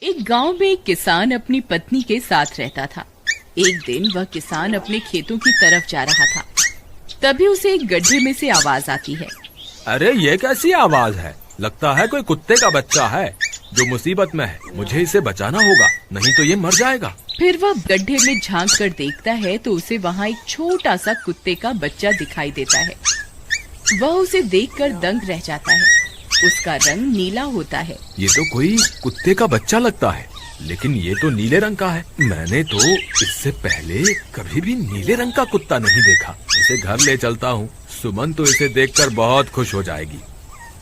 एक गांव में एक किसान अपनी पत्नी के साथ रहता था। एक दिन वह किसान अपने खेतों की तरफ जा रहा था। तभी उसे एक गड्ढे में से आवाज आती है। अरे ये कैसी आवाज है? लगता है कोई कुत्ते का बच्चा है जो मुसीबत में है। मुझे इसे बचाना होगा, नहीं तो ये मर जाएगा। फिर वह गड्ढे में झांक कर देखता है तो उसे वहाँ एक छोटा सा कुत्ते का बच्चा दिखाई देता है। वह उसे देखकर दंग रह जाता है। उसका रंग नीला होता है। ये तो कोई कुत्ते का बच्चा लगता है, लेकिन ये तो नीले रंग का है। मैंने तो इससे पहले कभी भी नीले रंग का कुत्ता नहीं देखा। इसे घर ले चलता हूँ। सुमन तो इसे देखकर बहुत खुश हो जाएगी।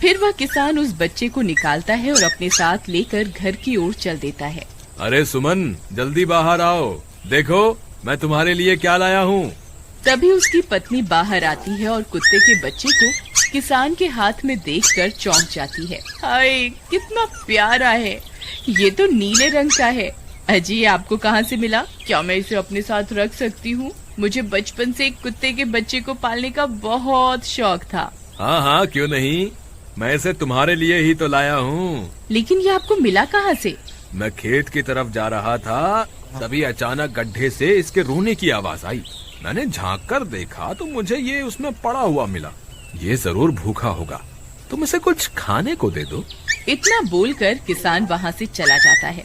फिर वह किसान उस बच्चे को निकालता है और अपने साथ लेकर घर की ओर चल देता है। अरे सुमन, जल्दी बाहर आओ, देखो मैं तुम्हारे लिए क्या लाया हूँ। तभी उसकी पत्नी बाहर आती है और कुत्ते के बच्चे को किसान के हाथ में देखकर चौंक जाती है। हाय, कितना प्यारा है! ये तो नीले रंग का है। अजी, ये आपको कहाँ से मिला? क्या मैं इसे अपने साथ रख सकती हूँ? मुझे बचपन से एक कुत्ते के बच्चे को पालने का बहुत शौक था। हाँ हाँ, क्यों नहीं, मैं इसे तुम्हारे लिए ही तो लाया हूँ। लेकिन ये आपको मिला कहाँ से? मैं खेत की तरफ जा रहा था, तभी अचानक गड्ढे से इसके रोने की आवाज आई। मैंने झांक कर देखा तो मुझे ये उसमें पड़ा हुआ मिला। ये जरूर भूखा होगा, तुम इसे कुछ खाने को दे दो। इतना बोलकर किसान वहाँ से चला जाता है।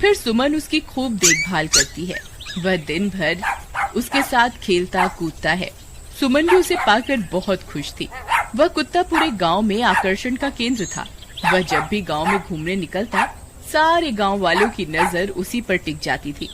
फिर सुमन उसकी खूब देखभाल करती है। वह दिन भर उसके साथ खेलता कूदता है। सुमन भी उसे पाकर बहुत खुश थी। वह कुत्ता पूरे गांव में आकर्षण का केंद्र था। वह जब भी गांव में घूमने निकलता, सारे गांव वालों की नजर उसी पर टिक जाती थी,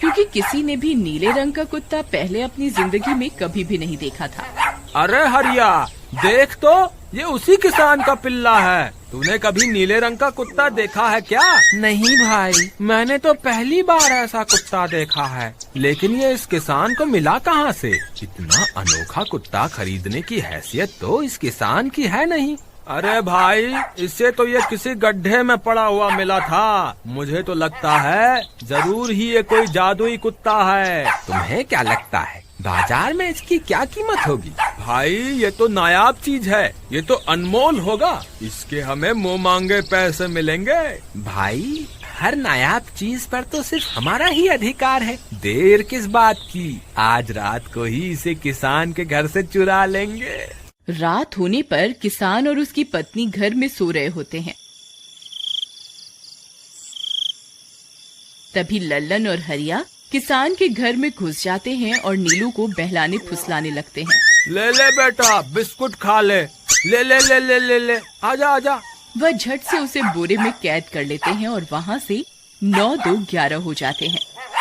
क्योंकि किसी ने भी नीले रंग का कुत्ता पहले अपनी जिंदगी में कभी भी नहीं देखा था। अरे हरिया, देख तो, ये उसी किसान का पिल्ला है। तूने कभी नीले रंग का कुत्ता देखा है क्या? नहीं भाई, मैंने तो पहली बार ऐसा कुत्ता देखा है। लेकिन ये इस किसान को मिला कहाँ से? इतना अनोखा कुत्ता खरीदने की हैसियत तो इस किसान की है नहीं। अरे भाई, इससे तो ये किसी गड्ढे में पड़ा हुआ मिला था। मुझे तो लगता है जरूर ही ये कोई जादुई कुत्ता है। तुम्हें क्या लगता है बाजार में इसकी क्या कीमत होगी? भाई, ये तो नायाब चीज है, ये तो अनमोल होगा। इसके हमें मुंह मांगे पैसे मिलेंगे। भाई, हर नायाब चीज पर तो सिर्फ हमारा ही अधिकार है। देर किस बात की, आज रात को ही इसे किसान के घर से चुरा लेंगे। रात होने पर किसान और उसकी पत्नी घर में सो रहे होते हैं। तभी लल्लन और हरिया किसान के घर में घुस जाते हैं और नीलू को बहलाने फुसलाने लगते हैं। ले ले बेटा, बिस्कुट खा ले। ले ले ले ले ले ले, आजा आजा। वह झट से उसे बोरे में कैद कर लेते हैं और वहाँ से 9-2-11 हो जाते हैं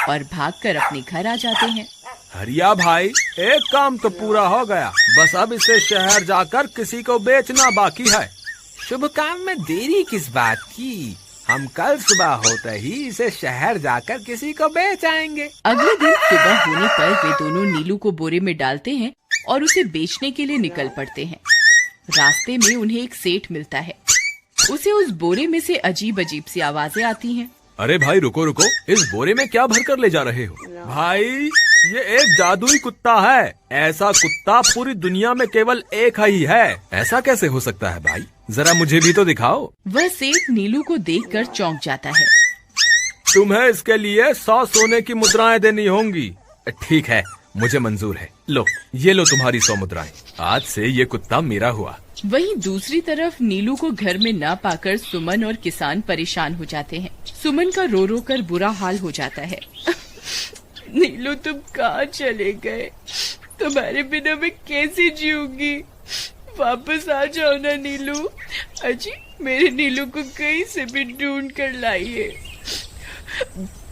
और भागकर अपने घर आ जाते हैं। हरिया भाई, एक काम तो पूरा हो गया, बस अब इसे शहर जाकर किसी को बेचना बाकी है। शुभ काम में देरी किस बात की? हम कल सुबह होते ही इसे शहर जाकर किसी को बेच आएंगे। अगले दिन सुबह होने पर वे दोनों नीलू को बोरे में डालते हैं और उसे बेचने के लिए निकल पड़ते हैं। रास्ते में उन्हें एक सेठ मिलता है। उसे उस बोरे में से अजीब अजीब सी आवाजें आती हैं। अरे भाई, रुको रुको, इस बोरे में क्या भर कर ले जा रहे हो? भाई, ये एक जादुई कुत्ता है। ऐसा कुत्ता पूरी दुनिया में केवल एक ही है। ऐसा कैसे हो सकता है भाई? जरा मुझे भी तो दिखाओ। वह सेठ नीलू को देखकर चौंक जाता है। तुम्हें इसके लिए 100 सोने की मुद्राएं देनी होंगी। ठीक है, मुझे मंजूर है। लो, ये लो तुम्हारी 100 मुद्राएं। आज से ये कुत्ता मेरा हुआ। वहीं दूसरी तरफ नीलू को घर में न पाकर सुमन और किसान परेशान हो जाते हैं। सुमन का रो रो कर बुरा हाल हो जाता है। नीलू, तुम कहाँ चले गए? तुम्हारे बिना मैं कैसे जीऊंगी? वापस आ जाओ ना नीलू। अजी, मेरे नीलू को कहीं से भी ढूंढ कर लाइए।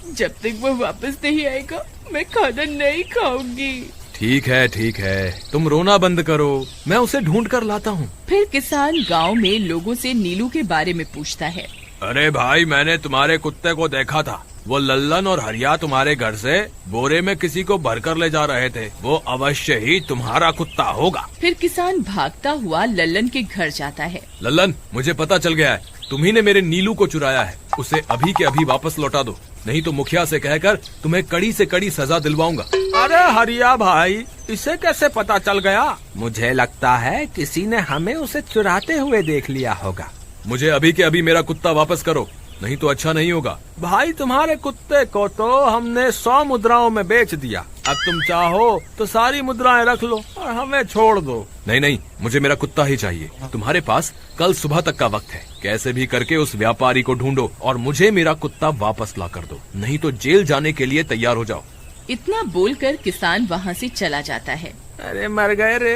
जब तक वो वापस नहीं आएगा, मैं खाना नहीं खाऊंगी। ठीक है, तुम रोना बंद करो, मैं उसे ढूंढ कर लाता हूँ। फिर किसान गांव में लोगों से नीलू के बारे में पूछता है। अरे भाई, मैंने तुम्हारे कुत्ते को देखा था। वो लल्लन और हरिया तुम्हारे घर से बोरे में किसी को भरकर ले जा रहे थे। वो अवश्य ही तुम्हारा कुत्ता होगा। फिर किसान भागता हुआ लल्लन के घर जाता है। लल्लन, मुझे पता चल गया है, तुम्ही ने मेरे नीलू को चुराया है। उसे अभी के अभी वापस लौटा दो, नहीं तो मुखिया से कहकर तुम्हें कड़ी से कड़ी सजा दिलवाऊंगा। अरे हरिया भाई, इसे कैसे पता चल गया? मुझे लगता है किसी ने हमें उसे चुराते हुए देख लिया होगा। मुझे अभी के अभी मेरा कुत्ता वापस करो, नहीं तो अच्छा नहीं होगा। भाई तुम्हारे कुत्ते को तो हमने 100 मुद्राओं में बेच दिया, अब तुम चाहो तो सारी मुद्राएं रख लो और हमें छोड़ दो। नहीं नहीं, मुझे मेरा कुत्ता ही चाहिए। तुम्हारे पास कल सुबह तक का वक्त है, कैसे भी करके उस व्यापारी को ढूंढो और मुझे मेरा कुत्ता वापस ला कर दो, नहीं तो जेल जाने के लिए तैयार हो जाओ। इतना बोलकर किसान वहाँ से चला जाता है। अरे मर गए रे,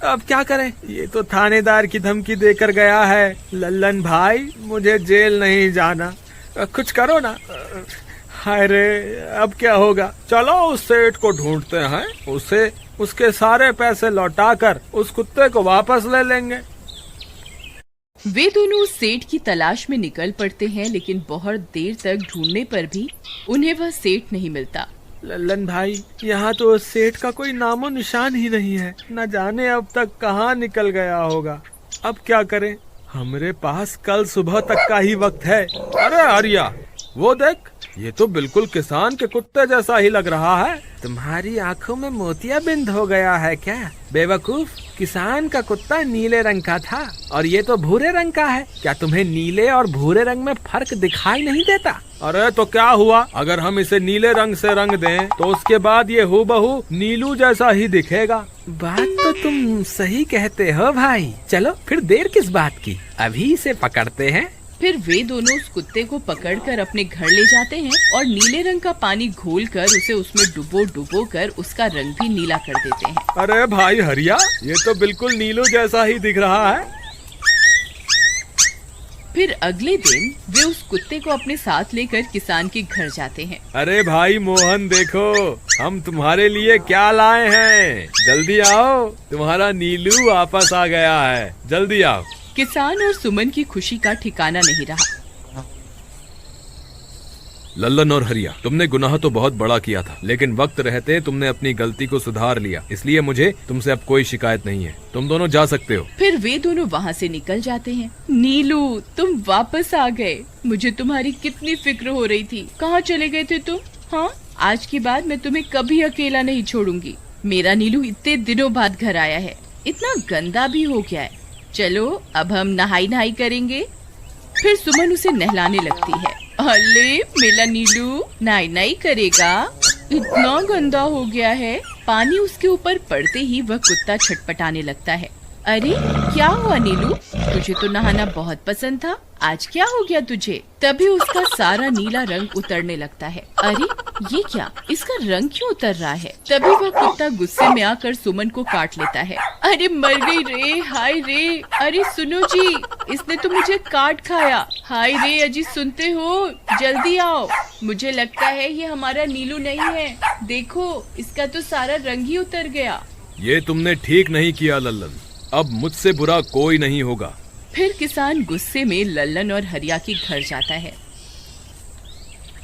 अब क्या करें, ये तो थानेदार की धमकी देकर गया है। लल्लन भाई, मुझे जेल नहीं जाना, कुछ करो ना। हाय रे, अब क्या होगा। चलो उस सेठ को ढूंढते हैं, उसे उसके सारे पैसे लौटाकर उस कुत्ते को वापस ले लेंगे। वे दोनों उस सेठ की तलाश में निकल पड़ते हैं, लेकिन बहुत देर तक ढूंढने पर भी उन्हें वह सेठ नहीं मिलता। लल्लन भाई, यहाँ तो उस सेठ का कोई नामो निशान ही नहीं है, न जाने अब तक कहाँ निकल गया होगा। अब क्या करें, हमारे पास कल सुबह तक का ही वक्त है। अरे आर्या, वो देख, ये तो बिल्कुल किसान के कुत्ते जैसा ही लग रहा है। तुम्हारी आंखों में मोतियाबिंद हो गया है क्या बेवकूफ? किसान का कुत्ता नीले रंग का था और ये तो भूरे रंग का है। क्या तुम्हें नीले और भूरे रंग में फर्क दिखाई नहीं देता? अरे तो क्या हुआ, अगर हम इसे नीले रंग से रंग दें तो उसके बाद ये हूबहू नीलू जैसा ही दिखेगा। बात तो तुम सही कहते हो भाई। चलो फिर देर किस बात की, अभी इसे पकड़ते हैं। फिर वे दोनों उस कुत्ते को पकड़कर अपने घर ले जाते हैं और नीले रंग का पानी घोलकर उसे उसमें डुबो कर उसका रंग भी नीला कर देते हैं। अरे भाई हरिया, ये तो बिल्कुल नीलू जैसा ही दिख रहा है। फिर अगले दिन वे उस कुत्ते को अपने साथ लेकर किसान के घर जाते हैं। अरे भाई मोहन, देखो हम तुम्हारे लिए क्या लाए हैं, जल्दी आओ, तुम्हारा नीलू वापस आ गया है, जल्दी आओ। किसान और सुमन की खुशी का ठिकाना नहीं रहा। लल्लन और हरिया, तुमने गुनाह तो बहुत बड़ा किया था, लेकिन वक्त रहते तुमने अपनी गलती को सुधार लिया, इसलिए मुझे तुमसे अब कोई शिकायत नहीं है, तुम दोनों जा सकते हो। फिर वे दोनों वहाँ से निकल जाते हैं। नीलू, तुम वापस आ गए, मुझे तुम्हारी कितनी फिक्र हो रही थी, कहाँ चले गए थे तुम? हाँ, आज के बाद मैं तुम्हें कभी अकेला नहीं छोड़ूंगी। मेरा नीलू इतने दिनों बाद घर आया है, इतना गंदा भी हो गया है। चलो अब हम नहाई करेंगे। फिर सुमन उसे नहलाने लगती है। अले मेरा नीलू नहाई करेगा, इतना गंदा हो गया है। पानी उसके ऊपर पड़ते ही वह कुत्ता छटपटाने लगता है। अरे क्या हुआ नीलू, तुझे तो नहाना बहुत पसंद था, आज क्या हो गया तुझे? तभी उसका सारा नीला रंग उतरने लगता है। अरे ये क्या, इसका रंग क्यों उतर रहा है? तभी वह कुत्ता गुस्से में आकर सुमन को काट लेता है। अरे मर गई रे, हाय रे, अरे सुनो जी, इसने तो मुझे काट खाया। हाय रे अजी, सुनते हो, जल्दी आओ, मुझे लगता है ये हमारा नीलू नहीं है, देखो इसका तो सारा रंग ही उतर गया। ये तुमने ठीक नहीं किया लल्लन, अब मुझसे बुरा कोई नहीं होगा। फिर किसान गुस्से में लल्लन और हरिया के घर जाता है।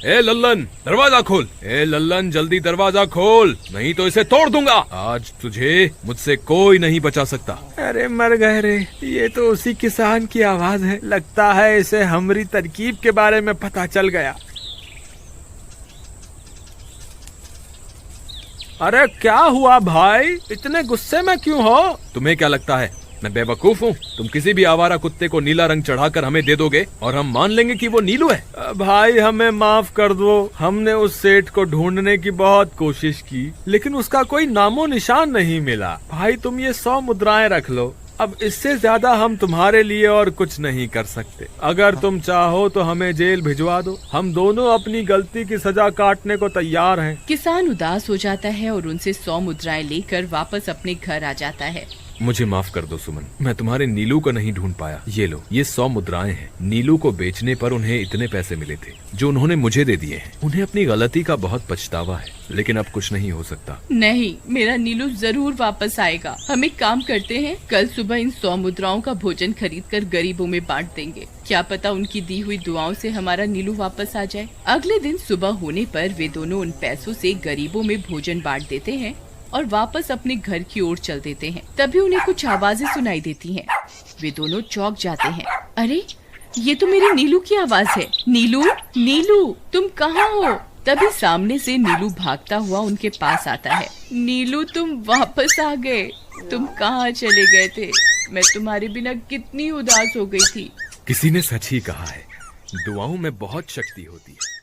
ए लल्लन, दरवाजा खोल। ए लल्लन, जल्दी दरवाजा खोल, नहीं तो इसे तोड़ दूंगा। आज तुझे मुझसे कोई नहीं बचा सकता। अरे मर गए रे, ये तो उसी किसान की आवाज है, लगता है इसे हमारी तरकीब के बारे में पता चल गया। अरे क्या हुआ भाई, इतने गुस्से में क्यों हो? तुम्हें क्या लगता है मैं बेवकूफ हूँ? तुम किसी भी आवारा कुत्ते को नीला रंग चढ़ाकर हमें दे दोगे और हम मान लेंगे कि वो नीलू है। भाई हमें माफ कर दो, हमने उस सेठ को ढूंढने की बहुत कोशिश की, लेकिन उसका कोई नामो निशान नहीं मिला। भाई तुम ये 100 मुद्राएं रख लो, अब इससे ज्यादा हम तुम्हारे लिए और कुछ नहीं कर सकते। अगर तुम चाहो तो हमें जेल भिजवा दो, हम दोनों अपनी गलती की सजा काटने को तैयार हैं। किसान उदास हो जाता है और उनसे 100 मुद्राएं लेकर वापस अपने घर आ जाता है। मुझे माफ कर दो सुमन, मैं तुम्हारे नीलू को नहीं ढूंढ पाया। ये लो, ये 100 मुद्राएं हैं। नीलू को बेचने पर उन्हें इतने पैसे मिले थे जो उन्होंने मुझे दे दिए हैं। उन्हें अपनी गलती का बहुत पछतावा है, लेकिन अब कुछ नहीं हो सकता। नहीं, मेरा नीलू जरूर वापस आएगा। हम एक काम करते हैं, कल सुबह इन 100 मुद्राओं का भोजन खरीदकर गरीबों में बांट देंगे। क्या पता उनकी दी हुई दुआओं से हमारा नीलू वापस आ जाए। अगले दिन सुबह होने पर वे दोनों उन पैसों से गरीबों में भोजन बांट देते हैं और वापस अपने घर की ओर चल देते हैं। तभी उन्हें कुछ आवाजें सुनाई देती हैं। वे दोनों चौंक जाते हैं। अरे ये तो मेरे नीलू की आवाज है। नीलू, नीलू तुम कहाँ हो? तभी सामने से नीलू भागता हुआ उनके पास आता है। नीलू तुम वापस आ गए, तुम कहाँ चले गए थे? मैं तुम्हारे बिना कितनी उदास हो गई थी। किसी ने सच ही कहा है, दुआओं में बहुत शक्ति होती है।